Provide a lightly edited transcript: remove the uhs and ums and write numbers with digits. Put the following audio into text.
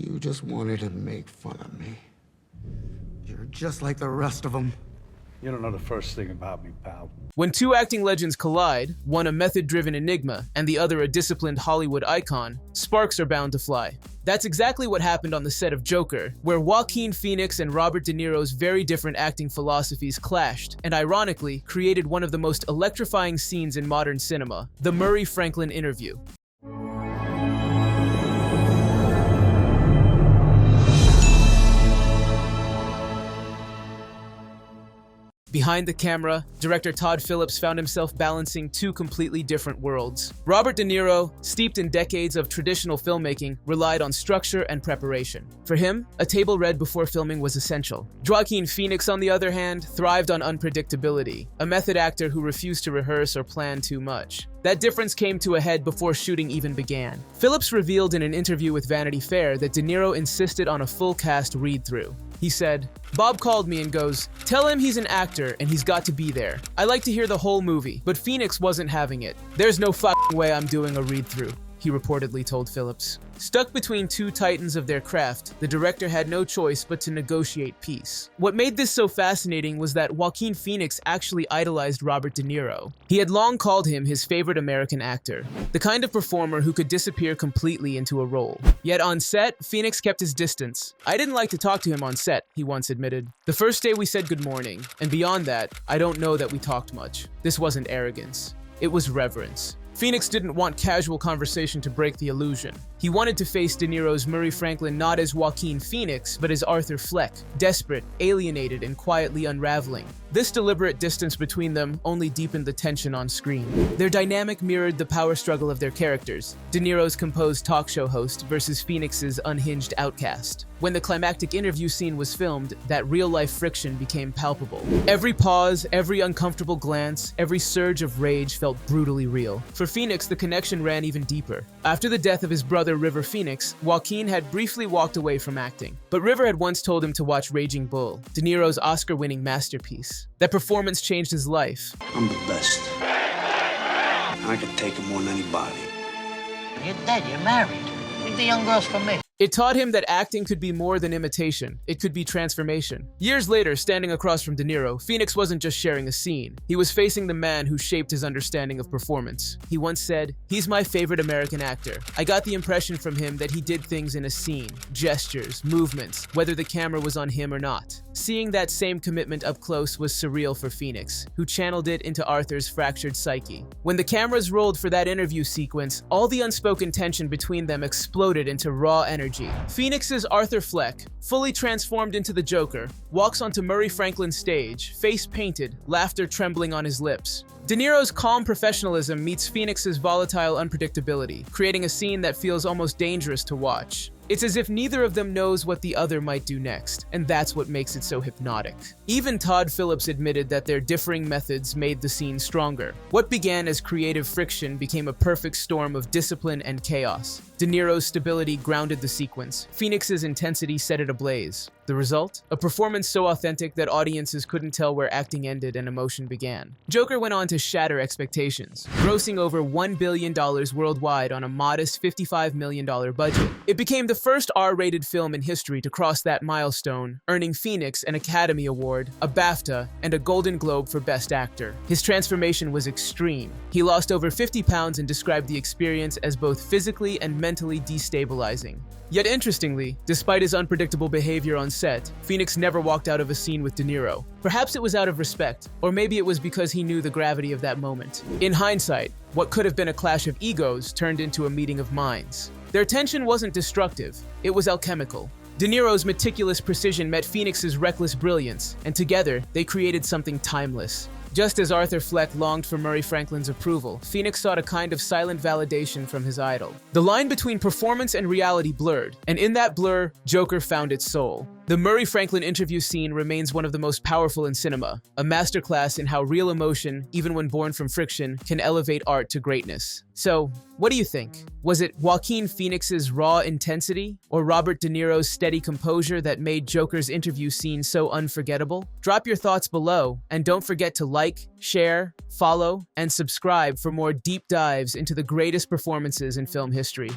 You just wanted to make fun of me. You're just like the rest of them. You don't know the first thing about me, pal. When two acting legends collide, one a method-driven enigma and the other a disciplined Hollywood icon, sparks are bound to fly. That's exactly what happened on the set of Joker, where Joaquin Phoenix and Robert De Niro's very different acting philosophies clashed, and ironically, created one of the most electrifying scenes in modern cinema, the Murray Franklin interview. Behind the camera, director Todd Phillips found himself balancing two completely different worlds. Robert De Niro, steeped in decades of traditional filmmaking, relied on structure and preparation. For him, a table read before filming was essential. Joaquin Phoenix, on the other hand, thrived on unpredictability, a method actor who refused to rehearse or plan too much. That difference came to a head before shooting even began. Phillips revealed in an interview with Vanity Fair that De Niro insisted on a full cast read-through. He said, "Bob called me and goes, tell him he's an actor and he's got to be there. I like to hear the whole movie, but Phoenix wasn't having it. There's no fucking way I'm doing a read-through," he reportedly told Phillips. Stuck between two titans of their craft, the director had no choice but to negotiate peace. What made this so fascinating was that Joaquin Phoenix actually idolized Robert De Niro. He had long called him his favorite American actor, the kind of performer who could disappear completely into a role. Yet on set, Phoenix kept his distance. "I didn't like to talk to him on set," he once admitted. "The first day we said good morning, and beyond that, I don't know that we talked much. This wasn't arrogance. It was reverence." Phoenix didn't want casual conversation to break the illusion. He wanted to face De Niro's Murray Franklin not as Joaquin Phoenix, but as Arthur Fleck, desperate, alienated, and quietly unraveling. This deliberate distance between them only deepened the tension on screen. Their dynamic mirrored the power struggle of their characters, De Niro's composed talk show host versus Phoenix's unhinged outcast. When the climactic interview scene was filmed, that real-life friction became palpable. Every pause, every uncomfortable glance, every surge of rage felt brutally real. For Phoenix, the connection ran even deeper. After the death of his brother River Phoenix, Joaquin had briefly walked away from acting. But River had once told him to watch Raging Bull, De Niro's Oscar-winning masterpiece. That performance changed his life. I'm the best. I can take him more than anybody. You're dead, you're married. Leave the young girls for me. It taught him that acting could be more than imitation. It could be transformation. Years later, standing across from De Niro, Phoenix wasn't just sharing a scene. He was facing the man who shaped his understanding of performance. He once said, "He's my favorite American actor. I got the impression from him that he did things in a scene, gestures, movements, whether the camera was on him or not." Seeing that same commitment up close was surreal for Phoenix, who channeled it into Arthur's fractured psyche. When the cameras rolled for that interview sequence, all the unspoken tension between them exploded into raw energy. Phoenix's Arthur Fleck, fully transformed into the Joker, walks onto Murray Franklin's stage, face painted, laughter trembling on his lips. De Niro's calm professionalism meets Phoenix's volatile unpredictability, creating a scene that feels almost dangerous to watch. It's as if neither of them knows what the other might do next, and that's what makes it so hypnotic. Even Todd Phillips admitted that their differing methods made the scene stronger. What began as creative friction became a perfect storm of discipline and chaos. De Niro's stability grounded the sequence. Phoenix's intensity set it ablaze. The result? A performance so authentic that audiences couldn't tell where acting ended and emotion began. Joker went on to shatter expectations, grossing over $1 billion worldwide on a modest $55 million budget. It became the first R-rated film in history to cross that milestone, earning Phoenix an Academy Award, a BAFTA, and a Golden Globe for Best Actor. His transformation was extreme. He lost over 50 pounds and described the experience as both physically and mentally destabilizing. Yet interestingly, despite his unpredictable behavior on set, Phoenix never walked out of a scene with De Niro. Perhaps it was out of respect, or maybe it was because he knew the gravity of that moment. In hindsight, what could have been a clash of egos turned into a meeting of minds. Their tension wasn't destructive, it was alchemical. De Niro's meticulous precision met Phoenix's reckless brilliance, and together, they created something timeless. Just as Arthur Fleck longed for Murray Franklin's approval, Phoenix sought a kind of silent validation from his idol. The line between performance and reality blurred, and in that blur, Joker found its soul. The Murray Franklin interview scene remains one of the most powerful in cinema, a masterclass in how real emotion, even when born from friction, can elevate art to greatness. So, what do you think? Was it Joaquin Phoenix's raw intensity, or Robert De Niro's steady composure that made Joker's interview scene so unforgettable? Drop your thoughts below, and don't forget to like, share, follow, and subscribe for more deep dives into the greatest performances in film history.